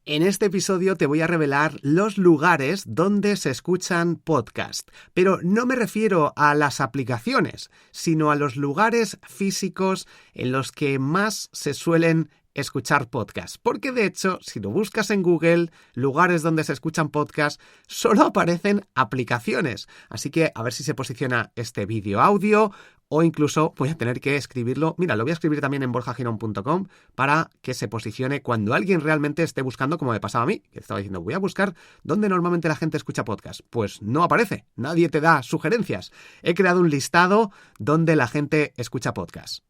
En este episodio te voy a revelar los lugares donde se escuchan podcasts, pero no me refiero a las aplicaciones, sino a los lugares físicos en los que más se suelen escuchar podcasts. Porque de hecho, si lo buscas en Google, lugares donde se escuchan podcasts, solo aparecen aplicaciones. Así que a ver si se posiciona este vídeo audio o incluso voy a tener que escribirlo. Mira, lo voy a escribir también en borjagirón.com para que se posicione cuando alguien realmente esté buscando, como me pasaba a mí, que estaba diciendo, voy a buscar dónde normalmente la gente escucha podcast. Pues no aparece, nadie te da sugerencias. He creado un listado donde la gente escucha podcast.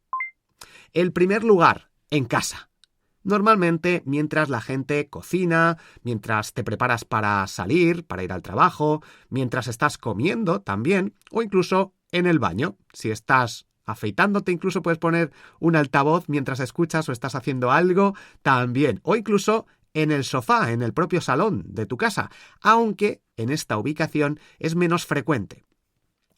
El primer lugar, en casa. Normalmente, mientras la gente cocina, mientras te preparas para salir, para ir al trabajo, mientras estás comiendo también, o incluso en el baño. Si estás afeitándote, incluso puedes poner un altavoz mientras escuchas o estás haciendo algo también. O incluso en el sofá, en el propio salón de tu casa, aunque en esta ubicación es menos frecuente.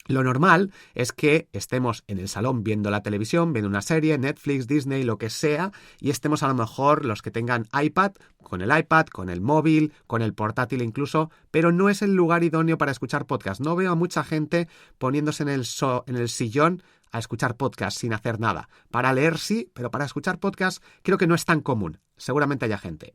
Lo normal es que estemos en el salón viendo la televisión, viendo una serie, Netflix, Disney, lo que sea, y estemos a lo mejor los que tengan iPad, con el móvil, con el portátil incluso, pero no es el lugar idóneo para escuchar podcast. No veo a mucha gente poniéndose en el sillón a escuchar podcast sin hacer nada. Para leer sí, pero para escuchar podcast creo que no es tan común. Seguramente haya gente.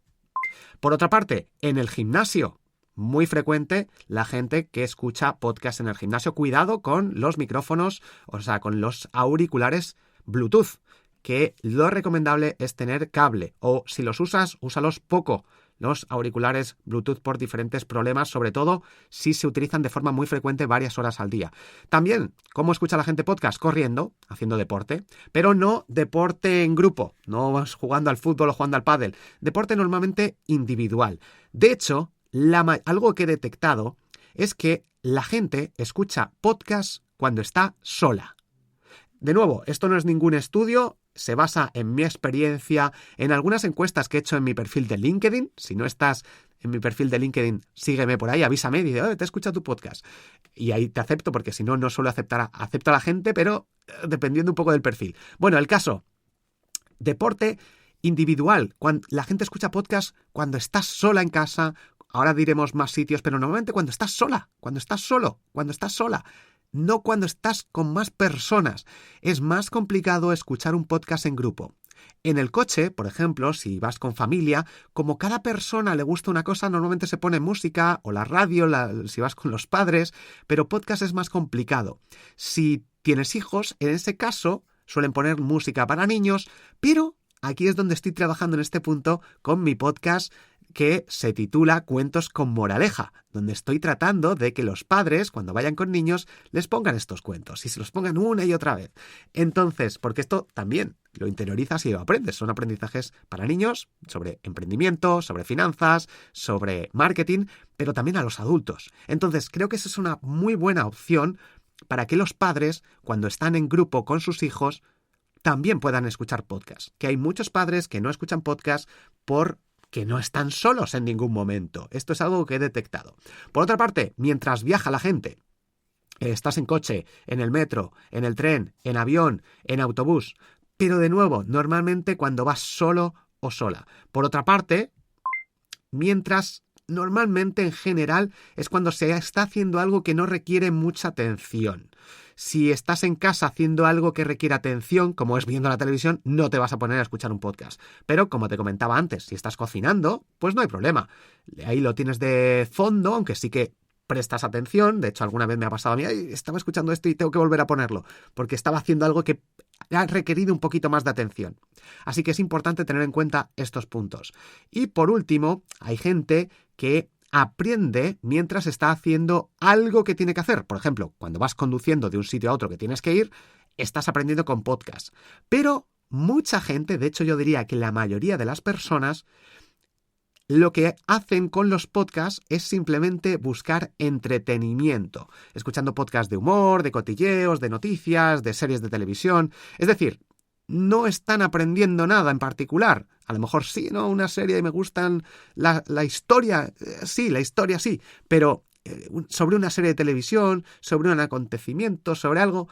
Por otra parte, en el gimnasio. Muy frecuente la gente que escucha podcast en el gimnasio. Cuidado con los micrófonos, o sea, con los auriculares Bluetooth, que lo recomendable es tener cable o si los usas, úsalos poco. Los auriculares Bluetooth por diferentes problemas, sobre todo si se utilizan de forma muy frecuente varias horas al día. También, ¿cómo escucha la gente podcast? Corriendo, haciendo deporte, pero no deporte en grupo, no jugando al fútbol o jugando al pádel. Deporte normalmente individual. De hecho, algo que he detectado es que la gente escucha podcast cuando está sola. De nuevo, esto no es ningún estudio, se basa en mi experiencia, en algunas encuestas que he hecho en mi perfil de LinkedIn. Si no estás en mi perfil de LinkedIn, sígueme por ahí, avísame y dice, te escucha tu podcast. Y ahí te acepto porque si no, no suelo acepto a la gente, pero dependiendo un poco del perfil. Bueno, el caso, deporte individual. La gente escucha podcast cuando estás sola en casa. Ahora diremos más sitios, pero normalmente cuando estás sola, cuando estás solo, cuando estás sola, no cuando estás con más personas. Es más complicado escuchar un podcast en grupo. En el coche, por ejemplo, si vas con familia, como cada persona le gusta una cosa, normalmente se pone música o la radio, si vas con los padres, pero podcast es más complicado. Si tienes hijos, en ese caso, suelen poner música para niños, pero aquí es donde estoy trabajando en este punto con mi podcast que se titula Cuentos con moraleja, donde estoy tratando de que los padres, cuando vayan con niños, les pongan estos cuentos y se los pongan una y otra vez. Entonces, porque esto también lo interiorizas y lo aprendes. Son aprendizajes para niños sobre emprendimiento, sobre finanzas, sobre marketing, pero también a los adultos. Entonces, creo que esa es una muy buena opción para que los padres, cuando están en grupo con sus hijos, también puedan escuchar podcasts. Que hay muchos padres que no escuchan podcasts porque no están solos en ningún momento. Esto es algo que he detectado. Por otra parte, mientras viaja la gente, estás en coche, en el metro, en el tren, en avión, en autobús, pero de nuevo, normalmente cuando vas solo o sola. Por otra parte, normalmente en general es cuando se está haciendo algo que no requiere mucha atención. Si estás en casa haciendo algo que requiere atención, como es viendo la televisión, no te vas a poner a escuchar un podcast. Pero, como te comentaba antes, si estás cocinando, pues no hay problema. Ahí lo tienes de fondo, aunque sí que prestas atención. De hecho, alguna vez me ha pasado a mí, estaba escuchando esto y tengo que volver a ponerlo, porque estaba haciendo algo que ha requerido un poquito más de atención. Así que es importante tener en cuenta estos puntos. Y por último, hay gente que aprende mientras está haciendo algo que tiene que hacer. Por ejemplo, cuando vas conduciendo de un sitio a otro que tienes que ir, estás aprendiendo con podcast. Pero mucha gente, de hecho yo diría que la mayoría de las personas, lo que hacen con los podcasts es simplemente buscar entretenimiento, escuchando podcasts de humor, de cotilleos, de noticias, de series de televisión. Es decir, no están aprendiendo nada en particular. A lo mejor sí, ¿no? Una serie y me gustan la historia, sí, la historia sí, pero sobre una serie de televisión, sobre un acontecimiento, sobre algo,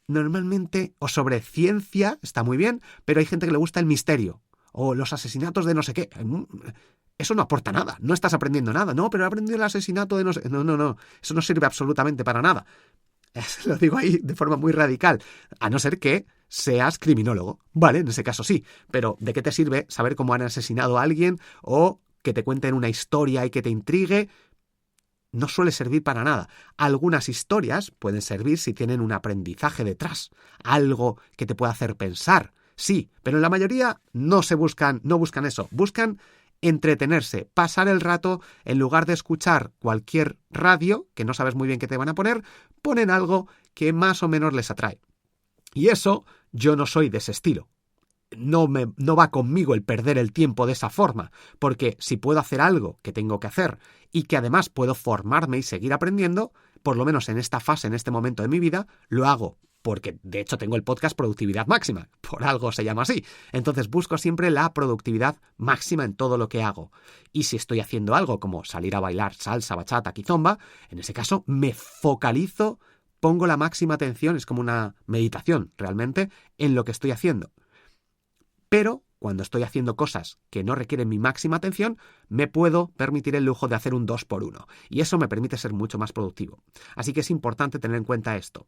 normalmente, o sobre ciencia, está muy bien, pero hay gente que le gusta el misterio, o los asesinatos de no sé qué. eso no aporta nada, no estás aprendiendo nada. No, pero he aprendido el asesinato de no sé... No, eso no sirve absolutamente para nada. Lo digo ahí de forma muy radical, a no ser que seas criminólogo. Vale, en ese caso sí, pero ¿de qué te sirve saber cómo han asesinado a alguien o que te cuenten una historia y que te intrigue? No suele servir para nada. Algunas historias pueden servir si tienen un aprendizaje detrás, algo que te pueda hacer pensar. Sí, pero en la mayoría no buscan eso, buscan entretenerse, pasar el rato. En lugar de escuchar cualquier radio, que no sabes muy bien qué te van a poner, ponen algo que más o menos les atrae. Y eso, yo no soy de ese estilo. No va conmigo el perder el tiempo de esa forma, porque si puedo hacer algo que tengo que hacer y que además puedo formarme y seguir aprendiendo, por lo menos en esta fase, en este momento de mi vida, lo hago. Porque de hecho tengo el podcast Productividad Máxima, por algo se llama así. Entonces busco siempre la productividad máxima en todo lo que hago. Y si estoy haciendo algo como salir a bailar salsa, bachata, kizomba, en ese caso me focalizo, pongo la máxima atención, es como una meditación realmente, en lo que estoy haciendo. Pero cuando estoy haciendo cosas que no requieren mi máxima atención, me puedo permitir el lujo de hacer un 2x1. Y eso me permite ser mucho más productivo. Así que es importante tener en cuenta esto.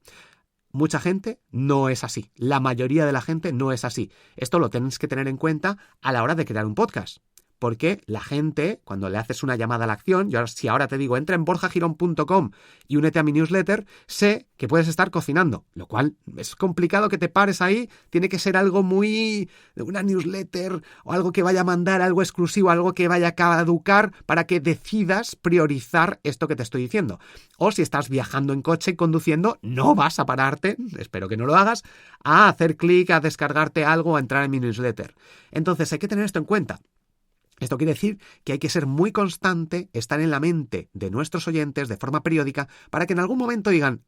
Mucha gente no es así. La mayoría de la gente no es así. Esto lo tienes que tener en cuenta a la hora de crear un podcast. Porque la gente, cuando le haces una llamada a la acción, si ahora te digo, entra en borjagirón.com y únete a mi newsletter, sé que puedes estar cocinando, lo cual es complicado que te pares ahí, tiene que ser algo muy... una newsletter o algo que vaya a mandar, algo exclusivo, algo que vaya a caducar para que decidas priorizar esto que te estoy diciendo. O si estás viajando en coche y conduciendo, no vas a pararte, espero que no lo hagas, a hacer clic, a descargarte algo, a entrar en mi newsletter. Entonces hay que tener esto en cuenta. Esto quiere decir que hay que ser muy constante, estar en la mente de nuestros oyentes de forma periódica para que en algún momento digan,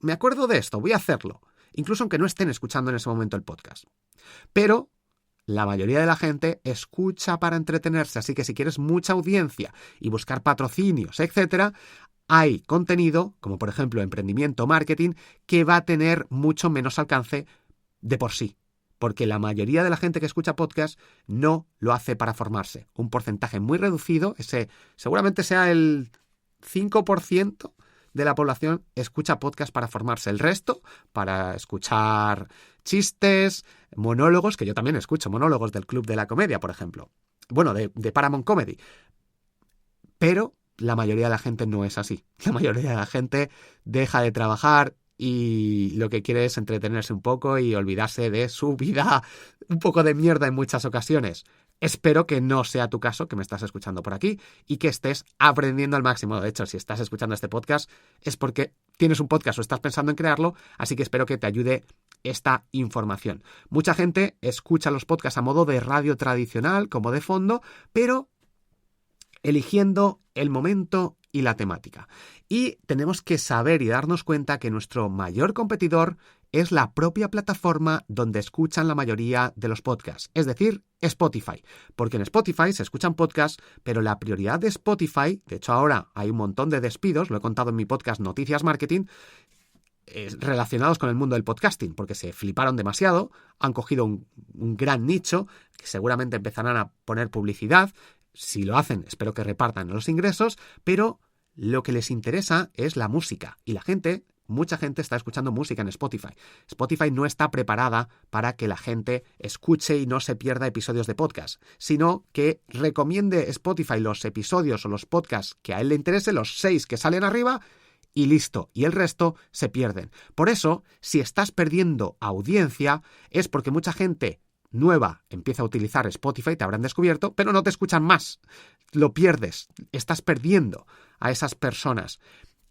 me acuerdo de esto, voy a hacerlo, incluso aunque no estén escuchando en ese momento el podcast. Pero la mayoría de la gente escucha para entretenerse, así que si quieres mucha audiencia y buscar patrocinios, etcétera, hay contenido, como por ejemplo emprendimiento o marketing, que va a tener mucho menos alcance de por sí. Porque la mayoría de la gente que escucha podcast no lo hace para formarse. Un porcentaje muy reducido, seguramente sea el 5% de la población escucha podcast para formarse. El resto, para escuchar chistes, monólogos, que yo también escucho monólogos del Club de la Comedia, por ejemplo. Bueno, de Paramount Comedy. Pero la mayoría de la gente no es así. La mayoría de la gente deja de trabajar y lo que quiere es entretenerse un poco y olvidarse de su vida un poco de mierda en muchas ocasiones. Espero que no sea tu caso, que me estás escuchando por aquí y que estés aprendiendo al máximo. De hecho, si estás escuchando este podcast es porque tienes un podcast o estás pensando en crearlo, así que espero que te ayude esta información. Mucha gente escucha los podcasts a modo de radio tradicional, como de fondo, pero eligiendo el momento y la temática. Y tenemos que saber y darnos cuenta que nuestro mayor competidor es la propia plataforma donde escuchan la mayoría de los podcasts, es decir, Spotify. Porque en Spotify se escuchan podcasts, pero la prioridad de Spotify, de hecho ahora hay un montón de despidos, lo he contado en mi podcast Noticias Marketing, relacionados con el mundo del podcasting, porque se fliparon demasiado, han cogido un gran nicho, que seguramente empezarán a poner publicidad. Si lo hacen, espero que repartan los ingresos, pero lo que les interesa es la música. Y mucha gente está escuchando música en Spotify. Spotify no está preparada para que la gente escuche y no se pierda episodios de podcast, sino que recomiende Spotify los episodios o los podcasts que a él le interese, los 6 que salen arriba, y listo, y el resto se pierden. Por eso, si estás perdiendo audiencia, es porque mucha gente nueva empieza a utilizar Spotify, te habrán descubierto, pero no te escuchan más. Lo pierdes, estás perdiendo a esas personas.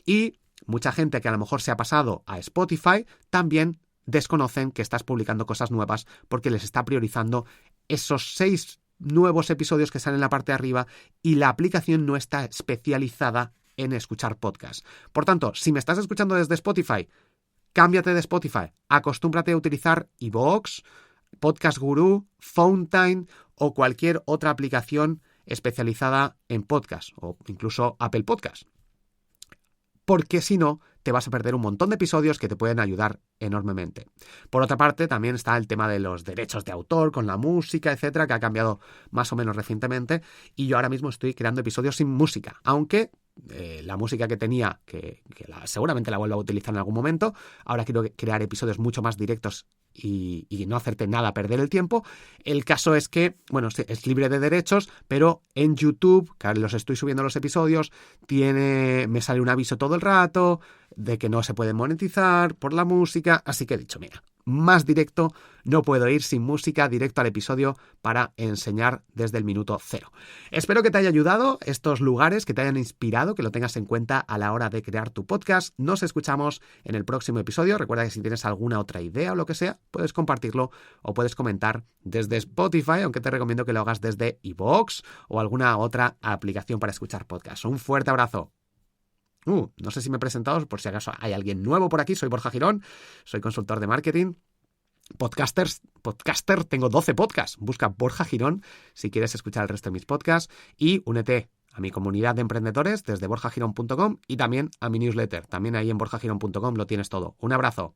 Y mucha gente que a lo mejor se ha pasado a Spotify también desconocen que estás publicando cosas nuevas porque les está priorizando esos 6 nuevos episodios que salen en la parte de arriba y la aplicación no está especializada en escuchar podcasts. Por tanto, si me estás escuchando desde Spotify, cámbiate de Spotify, acostúmbrate a utilizar iVoox, Podcast Guru, Fountain o cualquier otra aplicación especializada en podcast o incluso Apple Podcast. Porque si no, te vas a perder un montón de episodios que te pueden ayudar enormemente. Por otra parte, también está el tema de los derechos de autor con la música, etcétera, que ha cambiado más o menos recientemente, y yo ahora mismo estoy creando episodios sin música, aunque la música que tenía, seguramente la vuelvo a utilizar en algún momento. Ahora quiero crear episodios mucho más directos y no hacerte nada perder el tiempo. El caso es que, bueno, es libre de derechos, pero en YouTube, que ahora los estoy subiendo los episodios, me sale un aviso todo el rato de que no se puede monetizar por la música, así que he dicho, mira, más directo, no puedo ir sin música, directo al episodio para enseñar desde el minuto 0. Espero que te haya ayudado estos lugares, que te hayan inspirado, que lo tengas en cuenta a la hora de crear tu podcast. Nos escuchamos en el próximo episodio. Recuerda que si tienes alguna otra idea o lo que sea, puedes compartirlo o puedes comentar desde Spotify, aunque te recomiendo que lo hagas desde iVoox o alguna otra aplicación para escuchar podcasts. Un fuerte abrazo. No sé si me he presentado, por si acaso hay alguien nuevo por aquí. Soy Borja Girón, soy consultor de marketing, podcaster, tengo 12 podcasts. Busca Borja Girón si quieres escuchar el resto de mis podcasts y únete a mi comunidad de emprendedores desde borjagirón.com y también a mi newsletter. También ahí en borjagirón.com lo tienes todo. Un abrazo.